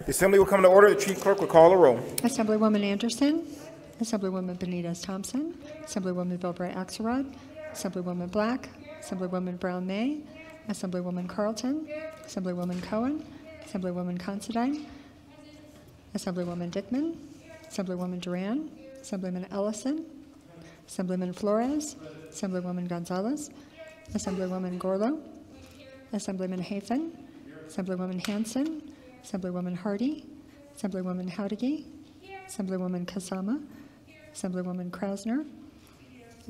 The Assembly will come to order. The Chief Clerk will call a roll. Assemblywoman Anderson, Assemblywoman Benitez-Thompson, Assemblywoman Bilbray-Axelrod, Assemblywoman Black, Assemblywoman Brown-May, Assemblywoman Carlton, Assemblywoman Cohen, Assemblywoman Considine, Assemblywoman Dickman, Assemblywoman Duran, Assemblyman Ellison, Assemblyman Flores, Assemblywoman Gonzalez, Assemblywoman Gorlo, Assemblyman Hafen, Assemblywoman Hanson, Assemblywoman Hardy, Assemblywoman Howdigi, Assemblywoman Kasama, Assemblywoman Krasner,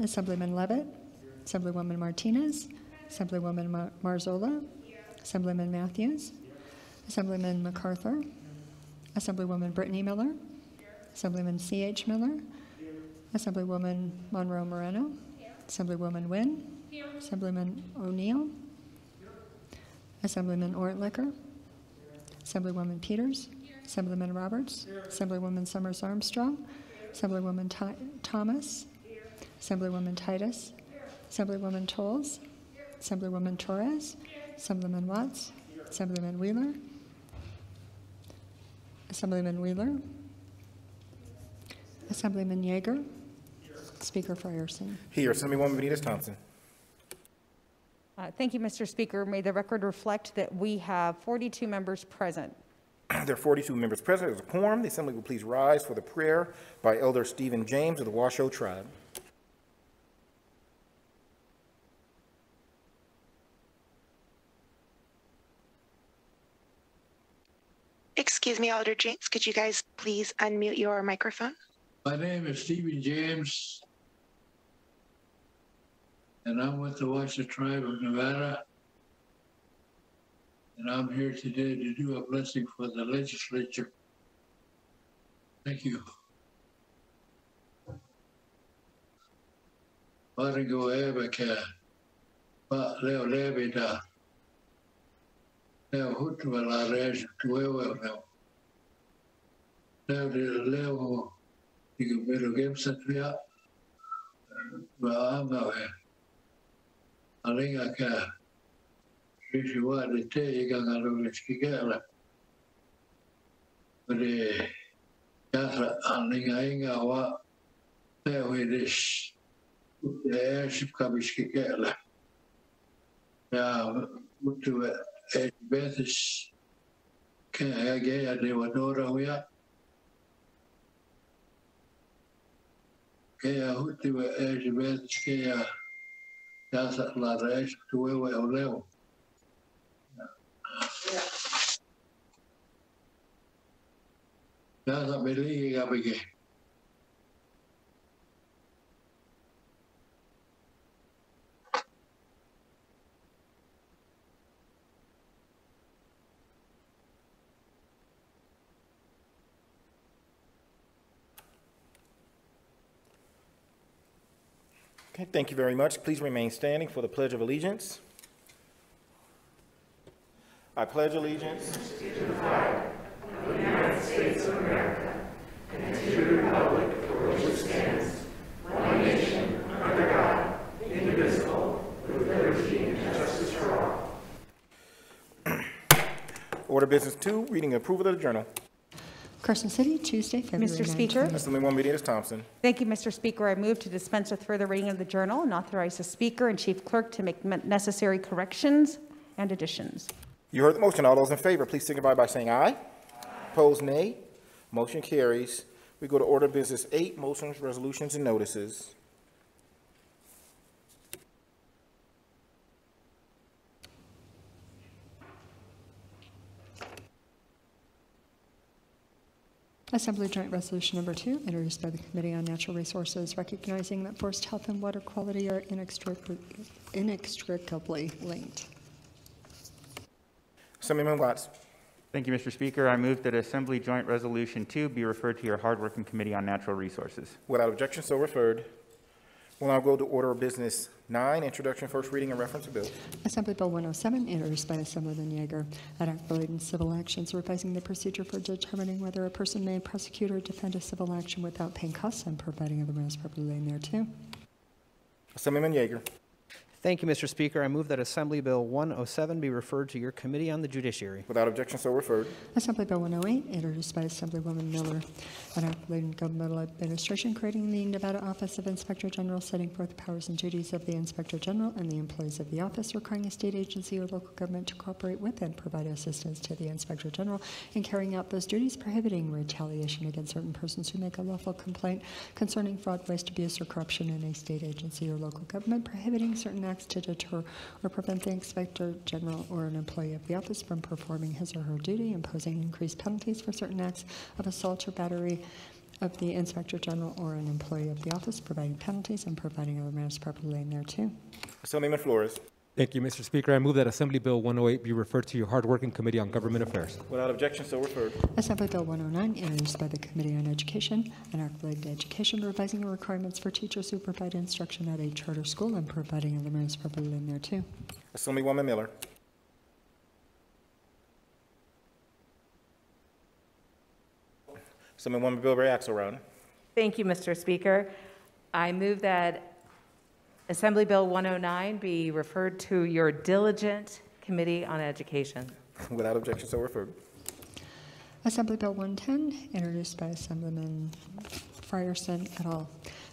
Assemblyman Levitt, Assemblywoman Martinez, Assemblywoman Marzola, Assemblyman Matthews, Assemblyman MacArthur, Assemblywoman Brittany Miller, Assemblyman C.H. Miller, Assemblywoman Monroe Moreno, Assemblywoman Wynn, Assemblyman O'Neill, Assemblyman Ortlicker, Assemblywoman Peters, Assemblyman Roberts, Assemblywoman Summers Armstrong, Assemblywoman Thomas, Assemblywoman Titus, Assemblywoman Tolles, Assemblywoman Torres, Assemblyman Watts, Assemblyman Wheeler, Assemblyman Wheeler, Assemblyman Yeager, Speaker Frierson. Here. Assemblywoman Benitez-Thompson. Thank you, Mr. Speaker. May the record reflect that we have 42 members present. There are 42 members present. There's a quorum. The Assembly will please rise for the prayer by Elder Stephen James of the Washoe Tribe. Excuse me, Elder James, could you guys please unmute your microphone? My name is Stephen James, and I'm with the Washoe Tribe of Nevada. And I'm here today to do a blessing for the legislature. Thank you. Marigo Ebeka, Pa Leo Levita, Leo Hutuala Rej, Tuewa now. Leo Igumero Game Satria, Baamawe, Alingaka. Rishiwa de te gangalo skigala. But yasa alinga wa tewidish the airship kabishkigala. Ya mutu Bethis can I get a dewadora wea? Kaya hutu Elizabeth Kaya yasa la resh to where we Nasa beligi gabige. Okay, thank you very much. Please remain standing for the Pledge of Allegiance. I pledge allegiance to the flag of the United States of America and to the republic for which it stands, one nation, under God, indivisible, with liberty and justice for all. Order business 2, reading and approval of the journal. Carson City, Tuesday, February 9th. Mr. Speaker. Assemblywoman Benitez-Thompson. Thank you, Mr. Speaker. I move to dispense with further reading of the journal and authorize the Speaker and Chief Clerk to make necessary corrections and additions. You heard the motion. All those in favor, please signify by saying aye. Opposed, nay. Motion carries. We go to order business 8, motions, resolutions, and notices. Assembly Joint Resolution Number 2, introduced by the Committee on Natural Resources, recognizing that forest health and water quality are inextricably linked. Assemblyman Watts. Thank you, Mr. Speaker. I move that Assembly Joint Resolution 2 be referred to your hardworking Committee on Natural Resources. Without objection, so referred. We'll now go to order of business 9, introduction, first reading, and reference of bill. Assembly Bill 107, introduced by Assemblyman Yeager, an act relating to civil actions, revising the procedure for determining whether a person may prosecute or defend a civil action without paying costs and providing other measures properly thereto. Assemblyman Yeager. Thank you, Mr. Speaker. I move that Assembly Bill 107 be referred to your Committee on the Judiciary. Without objection, so referred. Assembly Bill 108, introduced by Assemblywoman Miller, an act relating to governmental administration, creating the Nevada Office of Inspector General, setting forth the powers and duties of the Inspector General and the employees of the office, requiring a state agency or local government to cooperate with and provide assistance to the Inspector General in carrying out those duties, prohibiting retaliation against certain persons who make a lawful complaint concerning fraud, waste, abuse, or corruption in a state agency or local government, prohibiting certain acts to deter or prevent the Inspector General or an employee of the office from performing his or her duty, imposing increased penalties for certain acts of assault or battery of the Inspector General or an employee of the office, providing penalties and providing other matters properly laid thereto. Assemblyman Flores. Thank you, Mr. Speaker. I move that Assembly Bill 108 be referred to your hardworking Committee on Government Affairs. Without objection, so referred. Assembly Bill 109, introduced by the Committee on Education, an act related to education, revising the requirements for teachers who provide instruction at a charter school and providing other matters properly laid thereto. Assemblywoman Miller. Assemblywoman Bilberry Axelrod. Thank you, Mr. Speaker. I move that Assembly Bill 109 be referred to your diligent Committee on Education. Without objection, so referred. Assembly Bill 110, introduced by Assemblyman Frierson et al.,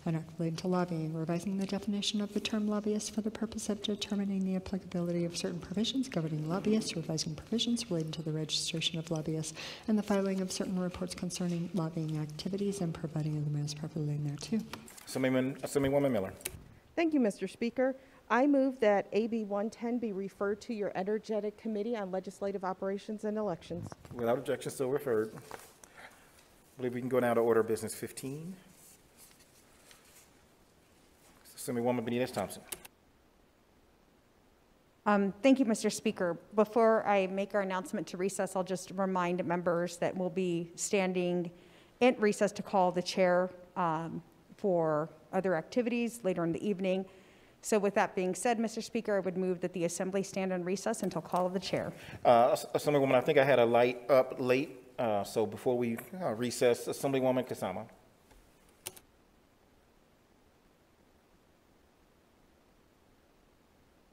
an act relating to lobbying, revising the definition of the term lobbyist for the purpose of determining the applicability of certain provisions governing lobbyists, revising provisions relating to the registration of lobbyists, and the filing of certain reports concerning lobbying activities, and providing other matters properly laid thereto. Assemblywoman Miller. Thank you, Mr. Speaker. I move that AB 110 be referred to your energetic Committee on Legislative Operations and Elections. Without objection, so referred. I believe we can go now to order of business 15. Assemblywoman Benitez Thompson. Thank you, Mr. Speaker. Before I make our announcement to recess, I'll just remind members that we'll be standing at recess to call the chair for other activities later in the evening. So with that being said, Mr. Speaker, I would move that the Assembly stand on recess until call of the chair. Assemblywoman, I think I had a light up late, so before we recess, Assemblywoman Kasama.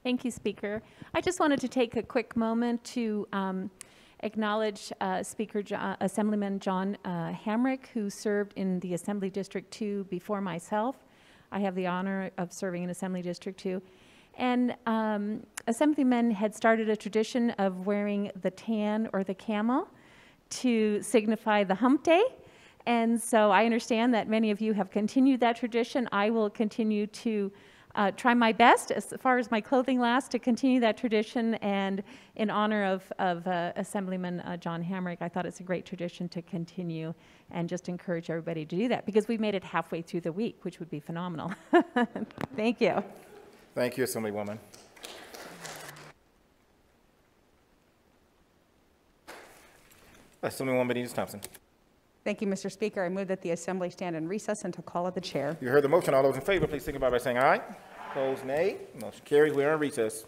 Thank you, Speaker. I just wanted to take a quick moment to acknowledge Assemblyman John Hamrick, who served in the Assembly District 2 before myself. I have the honor of serving in Assembly District 2. And Assemblymen had started a tradition of wearing the tan or the camel to signify the hump day. And so I understand that many of you have continued that tradition. I will continue to try my best as far as my clothing lasts to continue that tradition, and in honor of Assemblyman John Hamrick, I thought it's a great tradition to continue and just encourage everybody to do that, because we've made it halfway through the week, which would be phenomenal. Thank you. Thank you, Assemblywoman. Assemblywoman Benitez Thompson. Thank you, Mr. Speaker. I move that the Assembly stand in recess until call of the chair. You heard the motion. All those in favor, please signify by saying aye. Opposed, nay. Motion carries. We are in recess.